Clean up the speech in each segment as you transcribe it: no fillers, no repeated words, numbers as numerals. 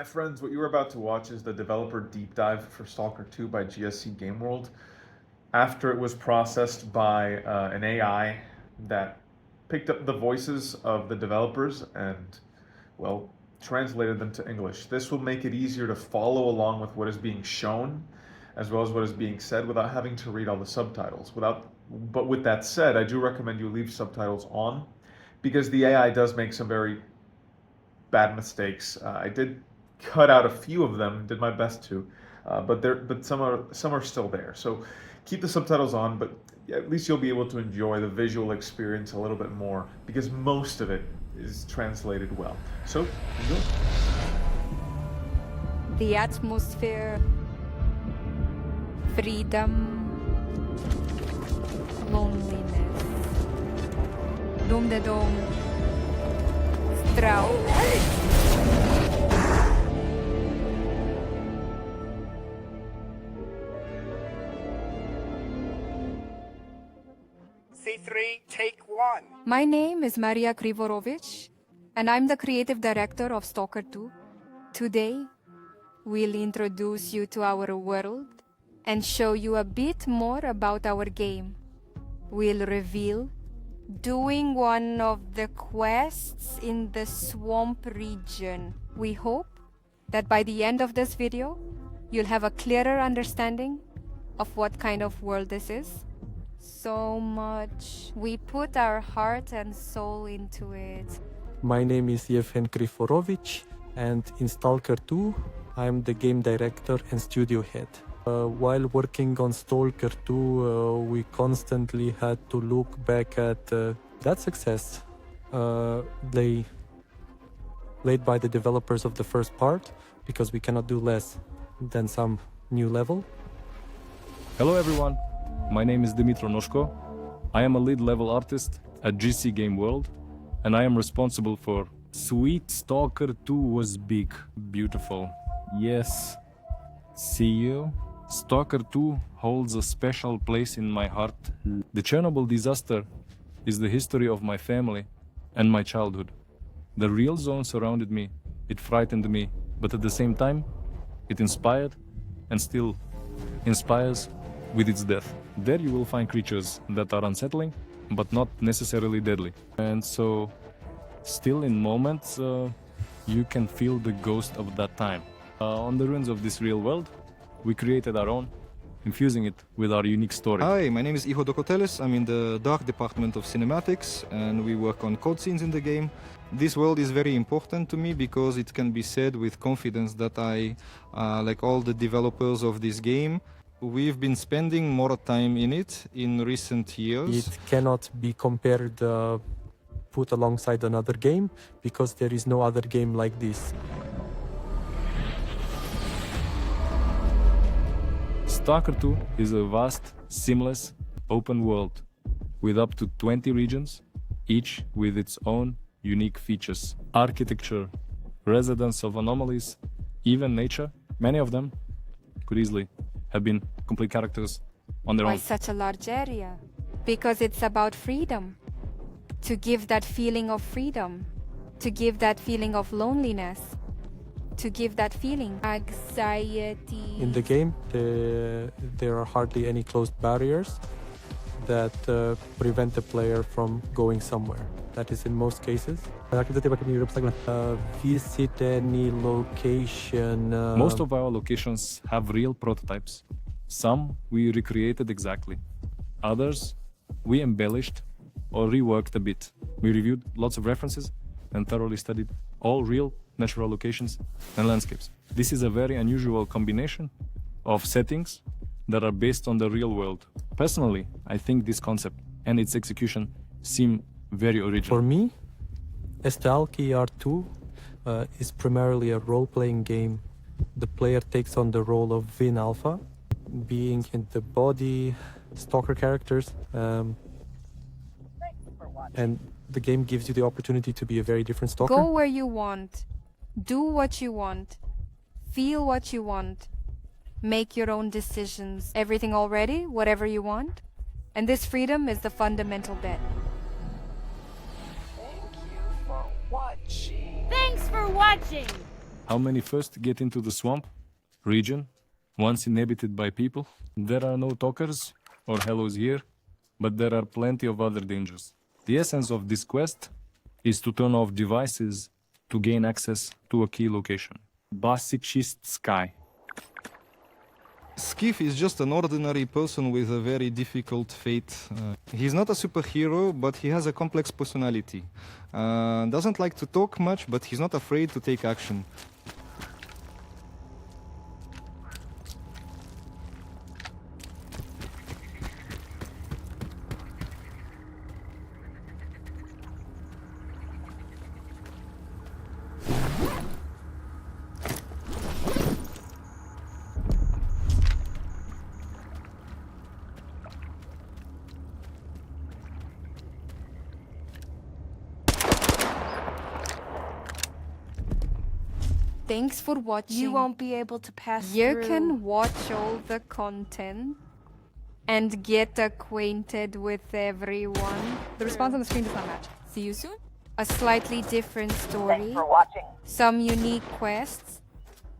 Hi friends, what you are about to watch is the developer deep dive for Stalker 2 by GSC Game World. After it was processed by an AI that picked up the voices of the developers and, well, translated them to English. This will make it easier to follow along with what is being shown as well as what is being said without having to read all the subtitles. But with that said, I do recommend you leave subtitles on because the AI does make some very bad mistakes. I did cut out a few of them, did my best to, but some are still there. So keep the subtitles on, but at least you'll be able to enjoy the visual experience a little bit more because most of it is translated well. So enjoy. The atmosphere, freedom, loneliness, dum-de-dum, C3, take one. My name is Maria Krivorovich, and I'm the creative director of Stalker 2. Today, we'll introduce you to our world and show you a bit more about our game. We'll reveal doing one of the quests in the swamp region. We hope that by the end of this video, you'll have a clearer understanding of what kind of world this is. So much. We put our heart and soul into it. My name is Yevhen Krivorovich, and in Stalker 2, I'm the game director and studio head. While working on Stalker 2, we constantly had to look back at that success laid by the developers of the first part, because we cannot do less than some new level. Hello everyone, my name is Dimitro Noshko. I am a lead level artist at GC Game World, and I am responsible for Sweet Stalker 2 was big, beautiful. Yes, see you. Stalker 2 holds a special place in my heart. The Chernobyl disaster is the history of my family and my childhood. The real zone surrounded me, it frightened me, but at the same time, it inspired and still inspires with its death. There you will find creatures that are unsettling, but not necessarily deadly. And so, still in moments, you can feel the ghost of that time. On the ruins of this real world, we created our own, infusing it with our unique story. Hi, my name is Iho Dokoteles. I'm in the dark department of cinematics, and we work on code scenes in the game. This world is very important to me because it can be said with confidence that I, like all the developers of this game, we've been spending more time in it in recent years. It cannot be compared, put alongside another game, because there is no other game like this. Stalker 2 is a vast, seamless, open world with up to 20 regions, each with its own unique features. Architecture, residence of anomalies, even nature, many of them could easily have been complete characters on their Why own. such a large area? Because it's about freedom. To give that feeling of freedom. To give that feeling of loneliness. To give that feeling anxiety. In the game, there are hardly any closed barriers that prevent the player from going somewhere. That is in most cases. Visit any location. Most of our locations have real prototypes. Some we recreated exactly. Others we embellished or reworked a bit. We reviewed lots of references and thoroughly studied all real natural locations and landscapes. This is a very unusual combination of settings that are based on the real world. Personally, I think this concept and its execution seem very original. For me, S.T.A.L.K.E.R 2 is primarily a role-playing game. The player takes on the role of Vin Alpha, being in the body, stalker characters, and the game gives you the opportunity to be a very different stalker. Go where you want. Do what you want. Feel what you want. Make your own decisions. Everything already, whatever you want. And this freedom is the fundamental bet. Thank you for watching. Thanks for watching! How many first get into the swamp region, once inhabited by people? There are no talkers or hellos here, but there are plenty of other dangers. The essence of this quest is to turn off devices to gain access to a key location. Basicist Sky. Skiff is just an ordinary person with a very difficult fate. He's not a superhero, but he has a complex personality. Doesn't like to talk much, but he's not afraid to take action. Thanks for watching. You won't be able to pass You through. can watch all the content and get acquainted with everyone. The response on the screen does not match. See you soon. A slightly different story, some unique quests,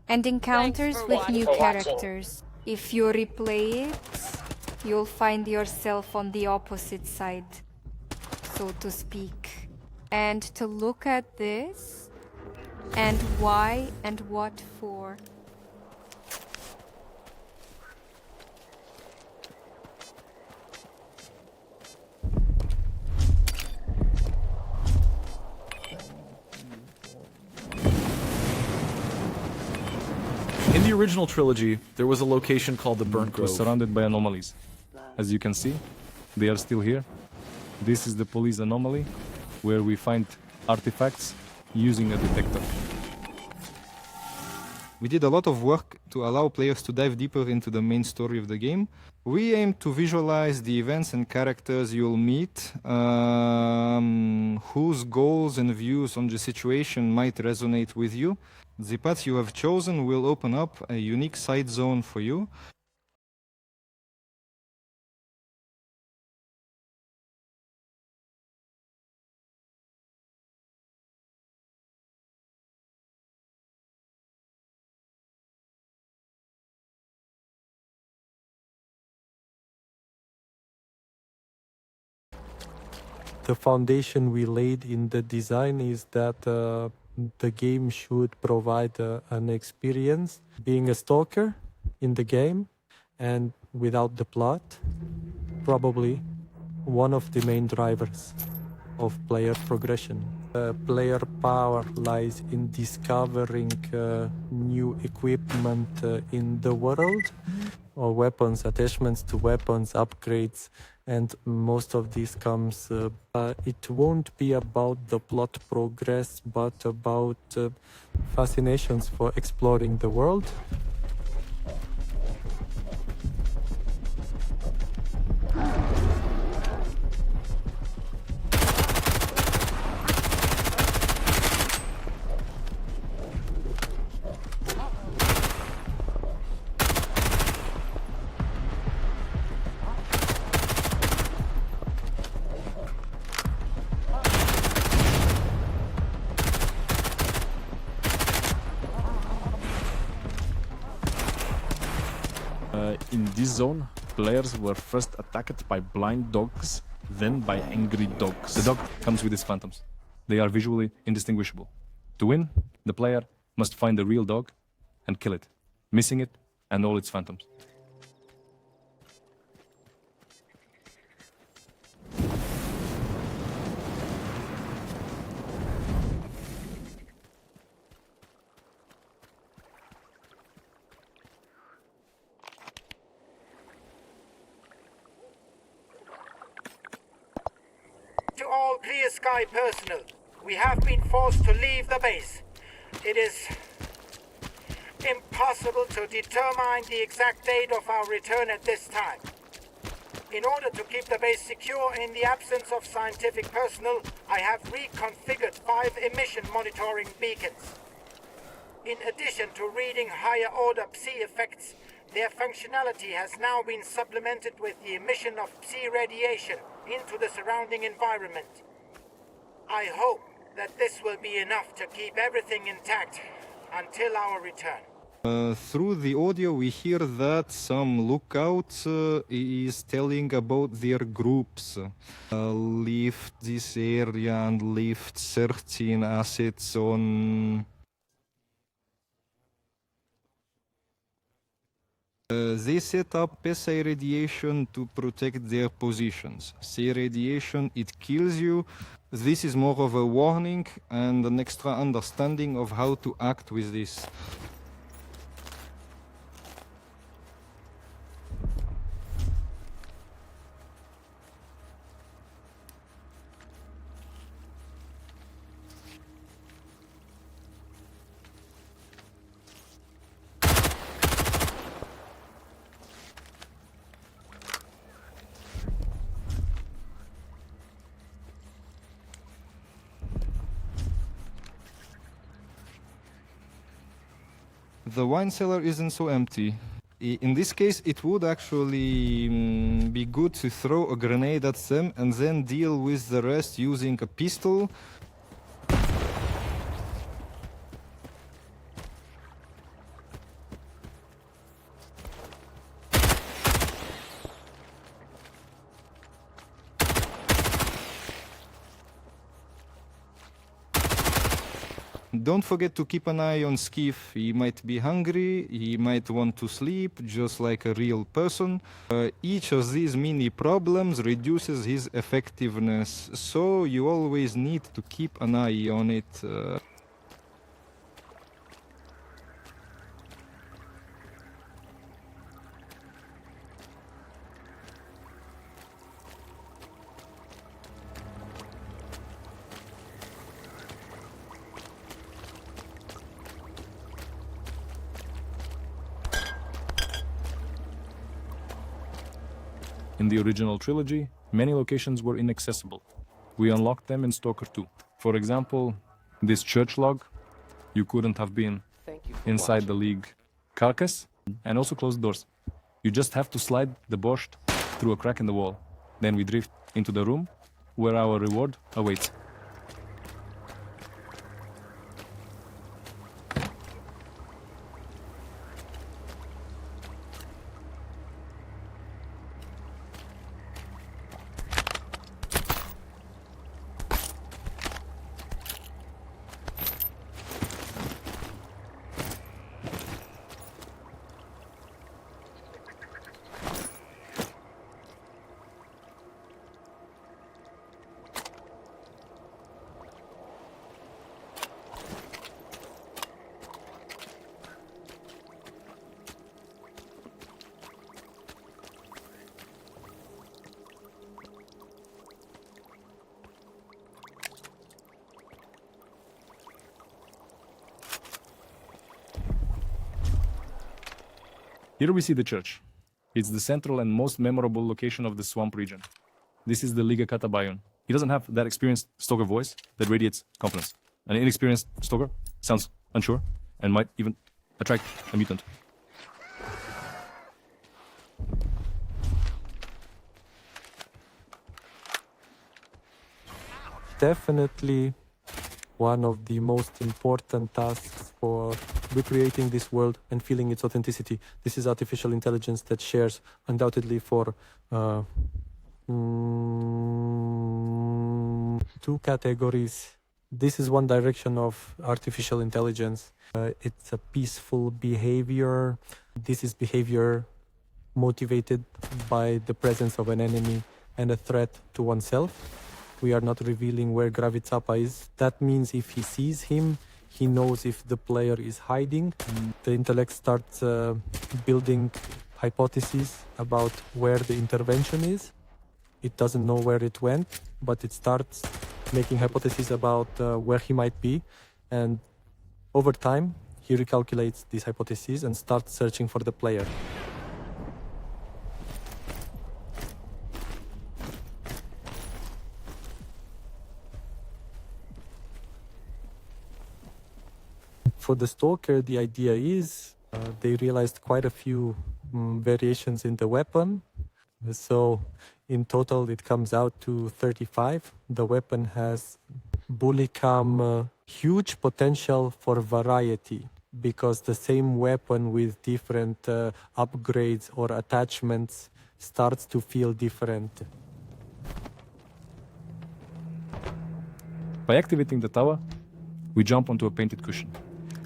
and encounters with new characters. If you replay it, you'll find yourself on the opposite side, so to speak. And to look at this, and why and what for. In the original trilogy, there was a location called the Burnt Was Grove. surrounded by anomalies. As you can see, they are still here. This is the police anomaly, where we find artifacts using a detector. We did a lot of work to allow players to dive deeper into the main story of the game. We aim to visualize the events and characters you'll meet, whose goals and views on the situation might resonate with you. The path you have chosen will open up a unique side zone for you. The foundation we laid in the design is that the game should provide an experience being a stalker in the game and without the plot, probably one of the main drivers of player progression. Player power lies in discovering new equipment in the world, or weapons, attachments to weapons, upgrades, and most of this comes. It won't be about the plot progress, but about fascinations for exploring the world. In this zone, players were first attacked by blind dogs, then by angry dogs. The dog comes with its phantoms. They are visually indistinguishable. To win, the player must find the real dog and kill it, missing it and all its phantoms. To all Clear Sky personnel, we have been forced to leave the base. It is impossible to determine the exact date of our return at this time. In order to keep the base secure in the absence of scientific personnel, I have reconfigured 5 emission monitoring beacons. In addition to reading higher order Psi effects, their functionality has now been supplemented with the emission of Psi radiation into the surrounding environment. I hope that this will be enough to keep everything intact until our return. Through the audio, we hear that some lookout is telling about their groups. Lift this area and lift certain assets on. They set up PSA radiation to protect their positions. Say radiation, it kills you. This is more of a warning and an extra understanding of how to act with this. The wine cellar isn't so empty. In this case, it would actually be good to throw a grenade at them and then deal with the rest using a pistol. Don't forget to keep an eye on Skiff. He might be hungry, he might want to sleep, just like a real person. Each of these mini problems reduces his effectiveness, so you always need to keep an eye on it. In the original trilogy, many locations were inaccessible. We unlocked them in S.T.A.L.K.E.R 2. For example, this church log, you couldn't have been inside the League carcass, and also closed doors. You just have to slide the borscht through a crack in the wall. Then we drift into the room where our reward awaits. Here we see the church. It's the central and most memorable location of the swamp region. This is the Liga Katabayun. He doesn't have that experienced S.T.A.L.K.E.R voice that radiates confidence. An inexperienced S.T.A.L.K.E.R sounds unsure and might even attract a mutant. Definitely one of the most important tasks for recreating this world and feeling its authenticity. This is artificial intelligence that shares undoubtedly for two categories. This is one direction of artificial intelligence. It's a peaceful behavior. This is behavior motivated by the presence of an enemy and a threat to oneself. We are not revealing where Gravitsapa is. That means if he sees him, he knows if the player is hiding. The intellect starts building hypotheses about where the intervention is. It doesn't know where it went, but it starts making hypotheses about where he might be. And over time, he recalculates these hypotheses and starts searching for the player. For the Stalker, the idea is they realized quite a few variations in the weapon. So in total, it comes out to 35. The weapon has Bulicam huge potential for variety. because the same weapon with different upgrades or attachments starts to feel different. By activating the tower, we jump onto a painted cushion.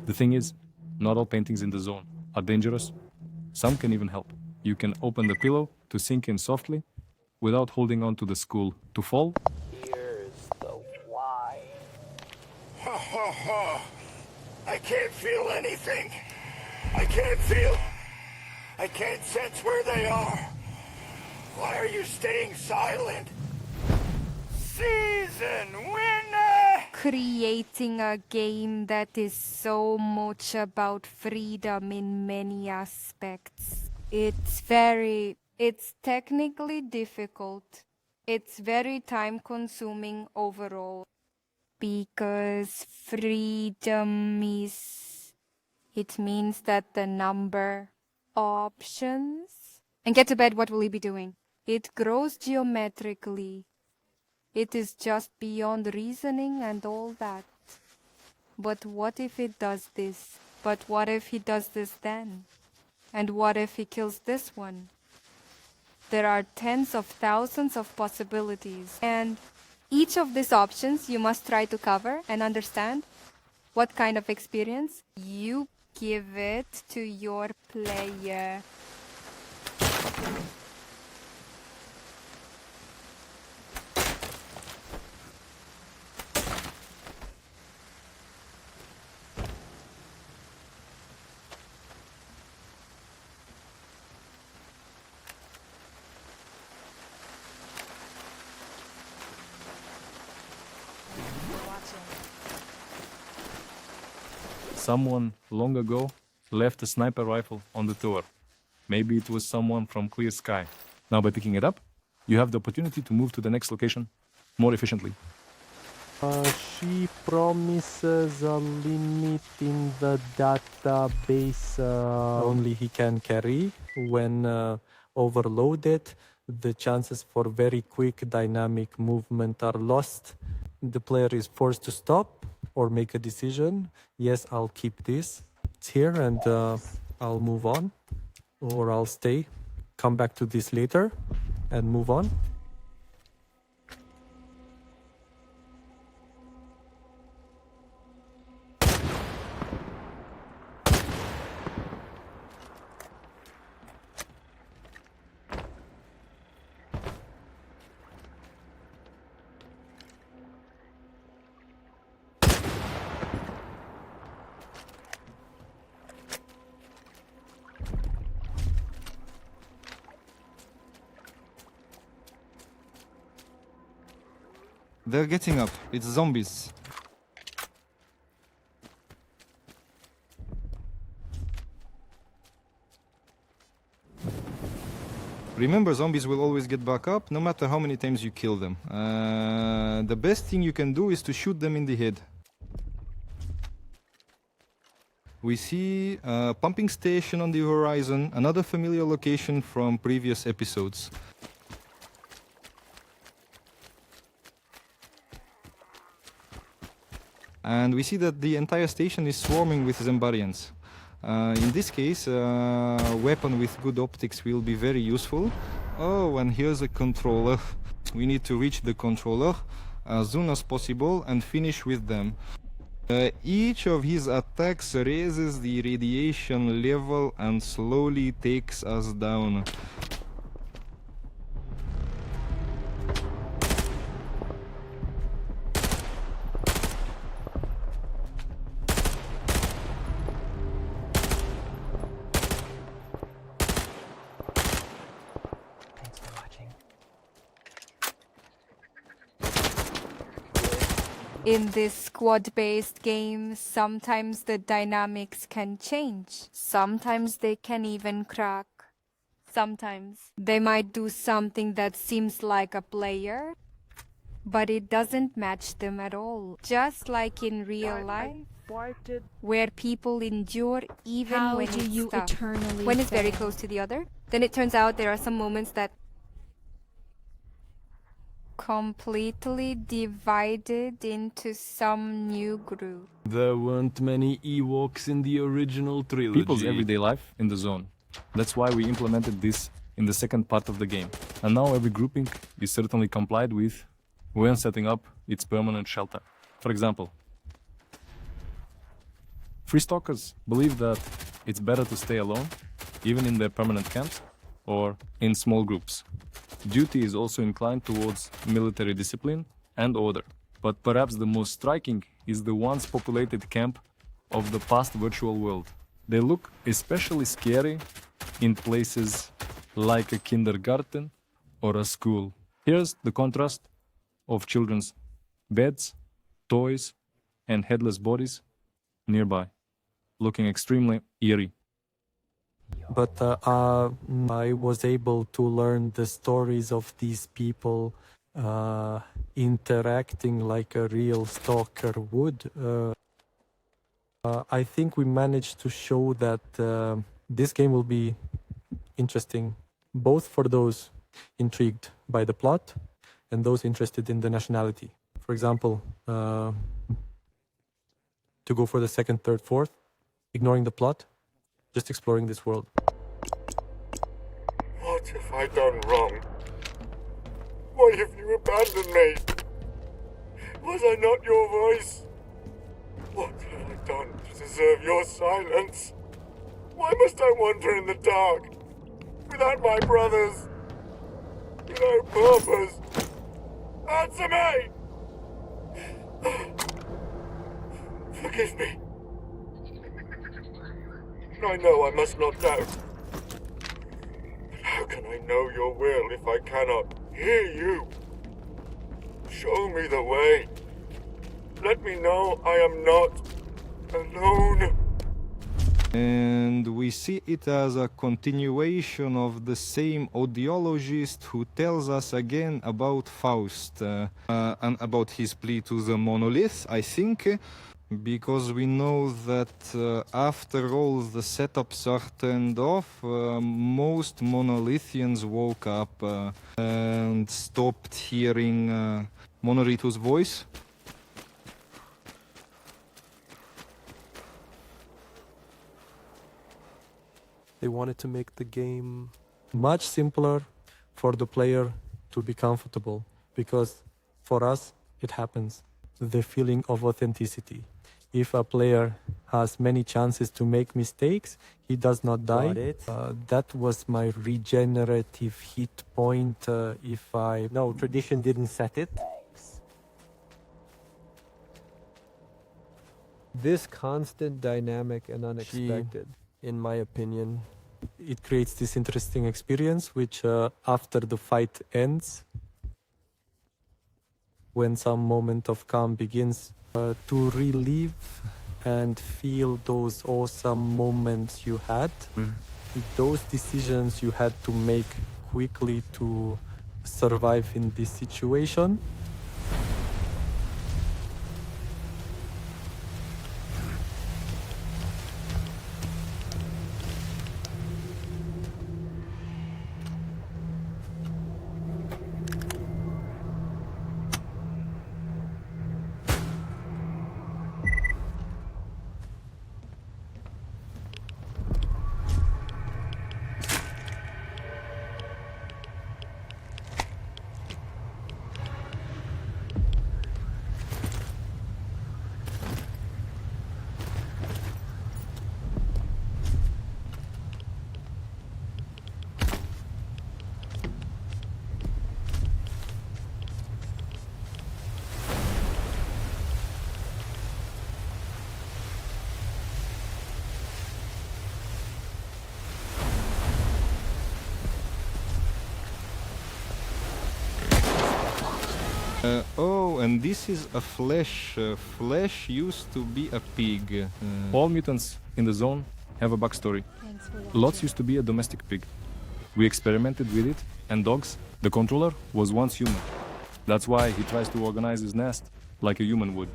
The thing is, not all paintings in the zone are dangerous. Some can even help. You can open the pillow to sink in softly without holding on to the school to fall. Here's the why. Ha ha ha! I can't feel anything. I can't sense where they are. Why are you staying silent? Season winner! Creating a game that is so much about freedom in many aspects. It's technically difficult. It's very time consuming overall. Because freedom it means that the number options. And get to bed, what will he be doing? It grows geometrically. It is just beyond reasoning and all that. But what if it does this? But what if he does this then? And what if he kills this one? There are tens of thousands of possibilities. And each of these options you must try to cover and understand what kind of experience you give it to your player. Someone long ago left a sniper rifle on the tower. Maybe it was someone from Clear Sky. Now by picking it up, you have the opportunity to move to the next location more efficiently. She promises a limit in the database only he can carry. When overloaded, the chances for very quick dynamic movement are lost. The player is forced to stop or make a decision. Yes, I'll keep this. It's here and I'll move on. Or I'll stay, come back to this later and move on. They're getting up. It's zombies. Remember, zombies will always get back up, no matter how many times you kill them. The best thing you can do is to shoot them in the head. We see a pumping station on the horizon, another familiar location from previous episodes. And we see that the entire station is swarming with Zembarians. In this case, a weapon with good optics will be very useful. Oh, and here's a controller. We need to reach the controller as soon as possible and finish with them. Each of his attacks raises the radiation level and slowly takes us down. In this squad-based game, sometimes the dynamics can change. Sometimes they can even crack. Sometimes they might do something that seems like a player, but it doesn't match them at all. Just like in real life, where people endure even How when do it's you tough. eternally When it's very fail? close to the other, then it turns out there are some moments that completely divided into some new group. There weren't many Ewoks in the original trilogy. People's everyday life in the zone. That's why we implemented this in the second part of the game. And now every grouping is certainly complied with when setting up its permanent shelter. For example, free stalkers believe that it's better to stay alone, even in their permanent camps or in small groups. Duty is also inclined towards military discipline and order. But perhaps the most striking is the once populated camp of the past virtual world. They look especially scary in places like a kindergarten or a school. Here's the contrast of children's beds, toys, and headless bodies nearby, looking extremely eerie. But I was able to learn the stories of these people interacting like a real stalker would. I think we managed to show that this game will be interesting, both for those intrigued by the plot and those interested in the nationality. For example, to go for the second, third, fourth, ignoring the plot, just exploring this world. What have I done wrong? Why have you abandoned me? Was I not your voice? What have I done to deserve your silence? Why must I wander in the dark? Without my brothers? Without purpose? Answer me! Forgive me. I know I must not doubt. But how can I know your will if I cannot hear you? Show me the way. Let me know I am not alone. And we see it as a continuation of the same audiologist who tells us again about Faust and about his plea to the monolith, I think, because we know that after all the setups are turned off, most monolithians woke up and stopped hearing Monolith's voice. They wanted to make the game much simpler for the player to be comfortable, because for us it happens. The feeling of authenticity. If a player has many chances to make mistakes, he does not die. That was my regenerative hit point. No, tradition didn't set it. This constant dynamic and unexpected, in my opinion, it creates this interesting experience, which after the fight ends, when some moment of calm begins, to relive and feel those awesome moments you had, those decisions you had to make quickly to survive in this situation. Oh, and this is a flesh. Flesh used to be a pig. All mutants in the zone have a backstory. Lots used to be a domestic pig. We experimented with it, and dogs, the controller, was once human. That's why he tries to organize his nest like a human would.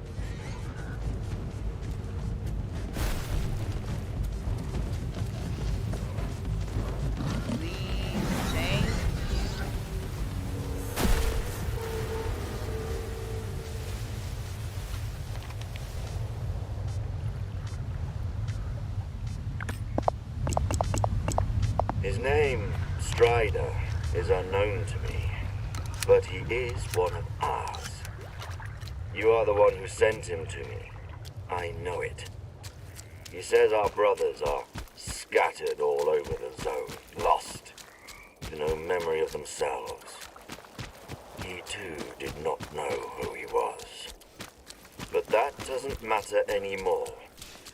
His name, Strider, is unknown to me, but he is one of ours. You are the one who sent him to me. I know it. He says our brothers are scattered all over the zone, lost, with no memory of themselves. He too did not know who he was. But that doesn't matter anymore.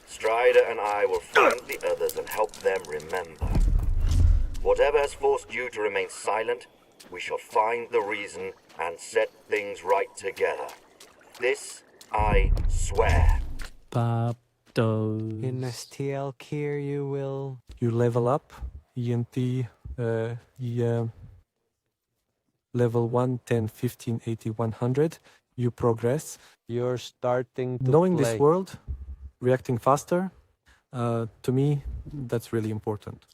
Strider and I will find the others and help them remember. Whatever has forced you to remain silent, we shall find the reason and set things right together. This I swear. In S.T.A.L.K.E.R you will... You level up, ENT, level 1, 10, 15, 80, 100. You progress. You're starting to Knowing play. this world, reacting faster, to me, that's really important.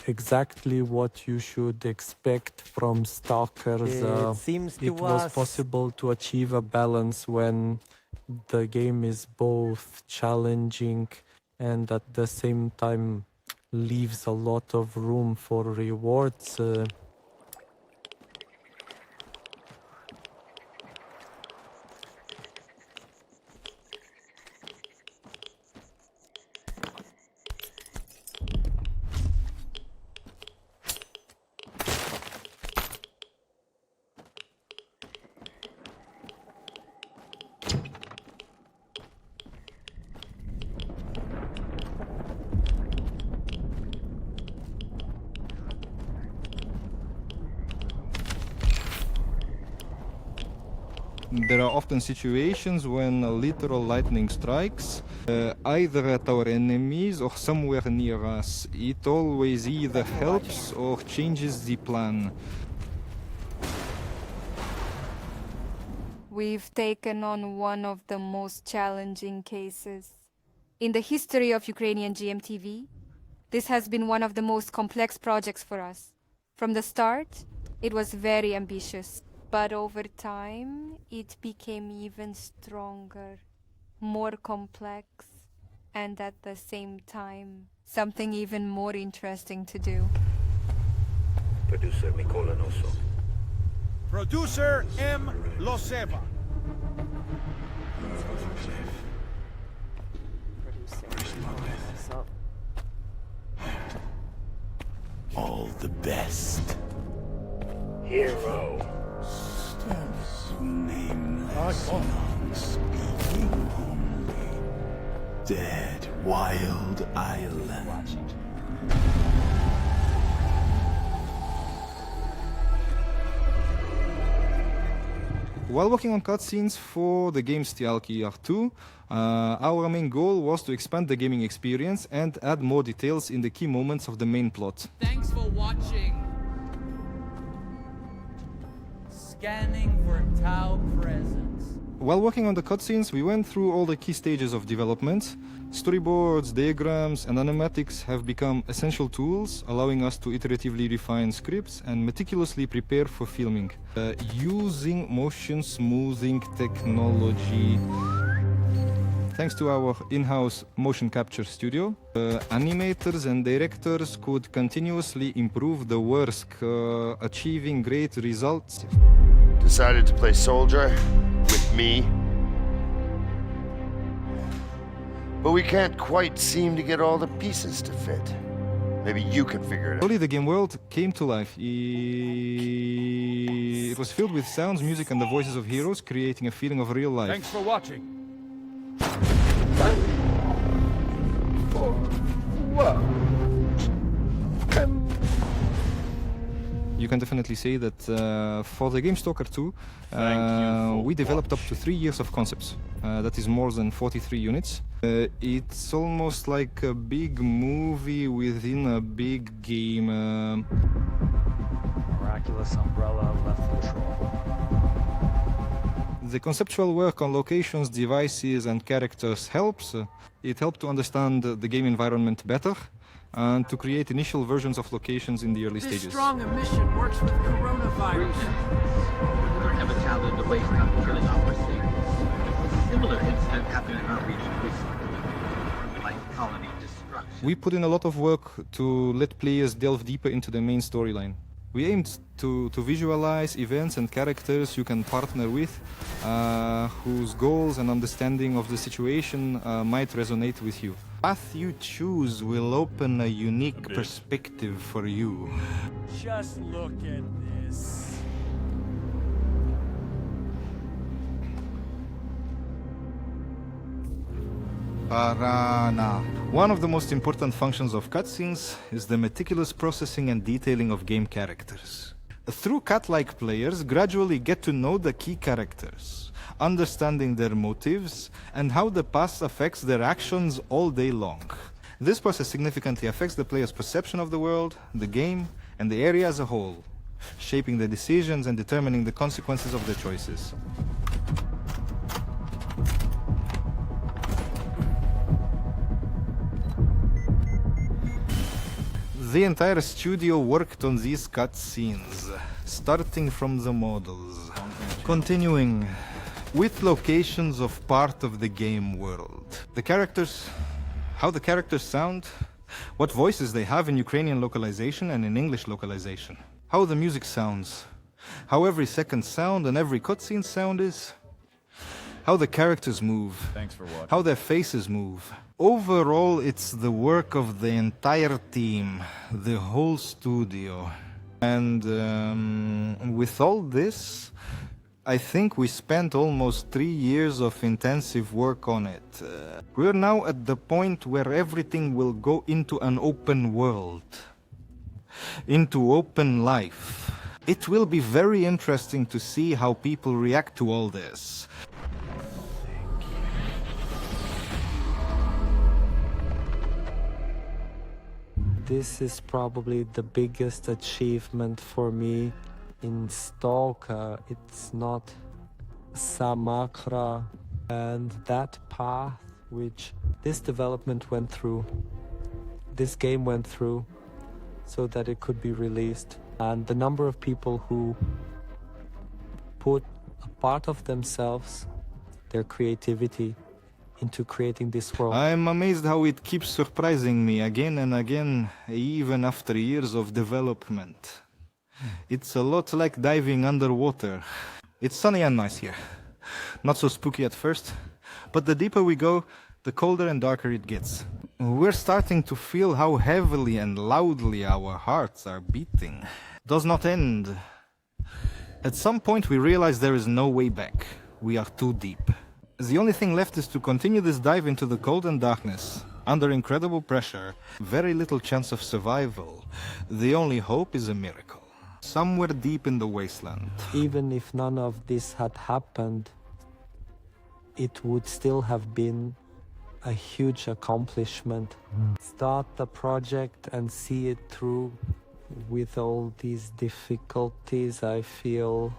Exactly what you should expect from Stalkers. It seems to it was us... possible to achieve a balance when the game is both challenging and at the same time leaves a lot of room for rewards. There are often situations when literal lightning strikes, either at our enemies or somewhere near us. It always either helps or changes the plan. We've taken on one of the most challenging cases. In the history of Ukrainian GMTV, this has been one of the most complex projects for us. From the start, it was very ambitious. But over time, it became even stronger, more complex, and at the same time, something even more interesting to do. Producer Mikola Nosso. Producer M. Loseva. All the best. Hero. Nameless, non-speaking only. Dead Wild Island. While working on cutscenes for the game S.T.A.L.K.E.R 2, our main goal was to expand the gaming experience and add more details in the key moments of the main plot. Thanks for watching. Scanning for Tau presence. While working on the cutscenes, we went through all the key stages of development. Storyboards, diagrams, and animatics have become essential tools, allowing us to iteratively refine scripts and meticulously prepare for filming. Using motion smoothing technology. Thanks to our in-house motion capture studio, animators and directors could continuously improve the work, achieving great results. Decided to play soldier with me. But we can't quite seem to get all the pieces to fit. Maybe you can figure it out. Slowly the game world came to life. It was filled with sounds, music, and the voices of heroes, creating a feeling of real life. Thanks for watching. You can definitely say that for the game S.T.A.L.K.E.R 2, we developed up to 3 years of concepts. That is more than 43 units. It's almost like a big movie within a big game. Miraculous umbrella left control. The conceptual work on locations, devices, and characters helps. It helped to understand the game environment better and to create initial versions of locations in the early stages. This strong emission works with coronavirus. There have a talent away from killing off our savings. A similar incident happened in our region recently. Like colony destruction. We put in a lot of work to let players delve deeper into the main storyline. We aimed to visualize events and characters you can partner with, whose goals and understanding of the situation might resonate with you. The path you choose will open a unique perspective for you. Just look at this. Parana. One of the most important functions of cutscenes is the meticulous processing and detailing of game characters. Through cat-like players gradually get to know the key characters, understanding their motives and how the past affects their actions all day long. This process significantly affects the player's perception of the world, the game, and the area as a whole, shaping their decisions and determining the consequences of their choices. The entire studio worked on these cutscenes, starting from the models, continuing with locations of part of the game world. The characters, how the characters sound, what voices they have in Ukrainian localization and in English localization, how the music sounds, how every second sound and every cutscene sound is, how the characters move, how their faces move. Overall, it's the work of the entire team, the whole studio. And with all this, I think we spent almost 3 years of intensive work on it. We're now at the point where everything will go into an open world, into open life. It will be very interesting to see how people react to all this. This is probably the biggest achievement for me in S.T.A.L.K.E.R. It's not S.T.A.L.K.E.R. and that path which this development went through, this game went through, so that it could be released. And the number of people who put a part of themselves, their creativity, into creating this world. I'm amazed how it keeps surprising me again and again, even after years of development. It's a lot like diving underwater. It's sunny and nice here. Not so spooky at first, but the deeper we go, the colder and darker it gets. We're starting to feel how heavily and loudly our hearts are beating. Does not end. At some point we realize there is no way back. We are too deep. The only thing left is to continue this dive into the cold and darkness, under incredible pressure, very little chance of survival. The only hope is a miracle, somewhere deep in the wasteland. Even if none of this had happened, it would still have been a huge accomplishment. Start the project and see it through with all these difficulties. I feel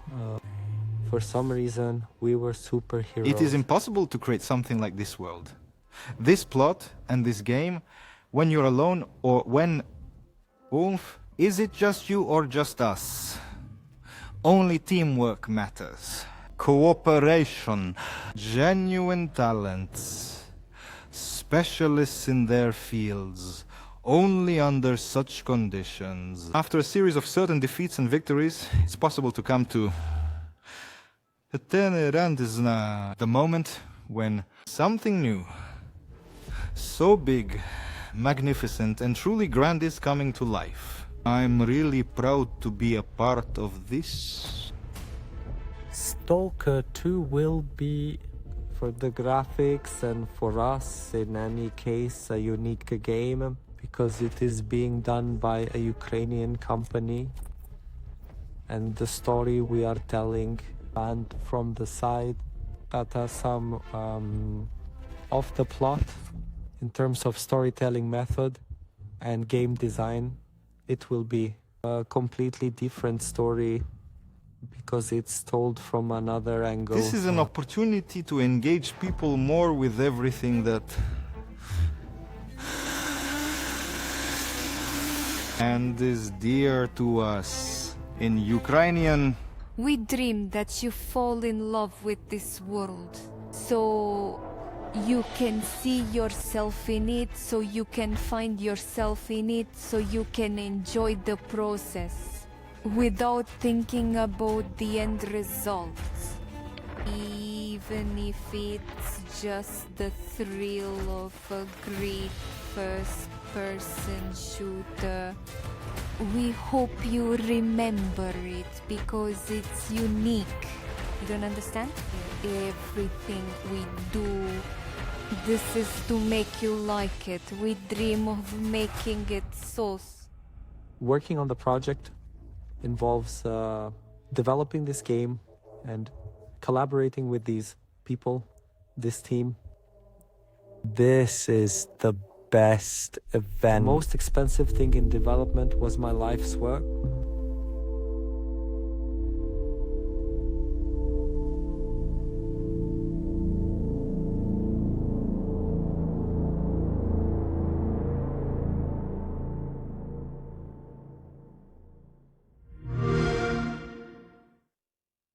for some reason, we were superheroes. It is impossible to create something like this world. This plot and this game, when you're alone or when... Oomph, is it just you or just us? Only teamwork matters. Cooperation, genuine talents, specialists in their fields, only under such conditions. After a series of certain defeats and victories, it's possible to come to the moment when something new, so big, magnificent, and truly grand is coming to life. I'm really proud to be a part of this. S.T.A.L.K.E.R 2 will be, for the graphics and for us, in any case, a unique game, because it is being done by a Ukrainian company, and the story we are telling, and from the side that has some of the plot in terms of storytelling method and game design, it will be a completely different story because it's told from another angle. This is an opportunity to engage people more with everything that and is dear to us. In Ukrainian, We dream that you fall in love with this world. So You can see yourself in it, so you can find yourself in it, so you can enjoy the process without thinking about the end results. Even if it's just the thrill of a great first-person shooter, we hope you remember it because it's unique. You don't understand? Everything we do, this is to make you like it. We dream of making it so. Working on the project involves developing this game and collaborating with these people, this team. This is the best event. The most expensive thing in development was my life's work.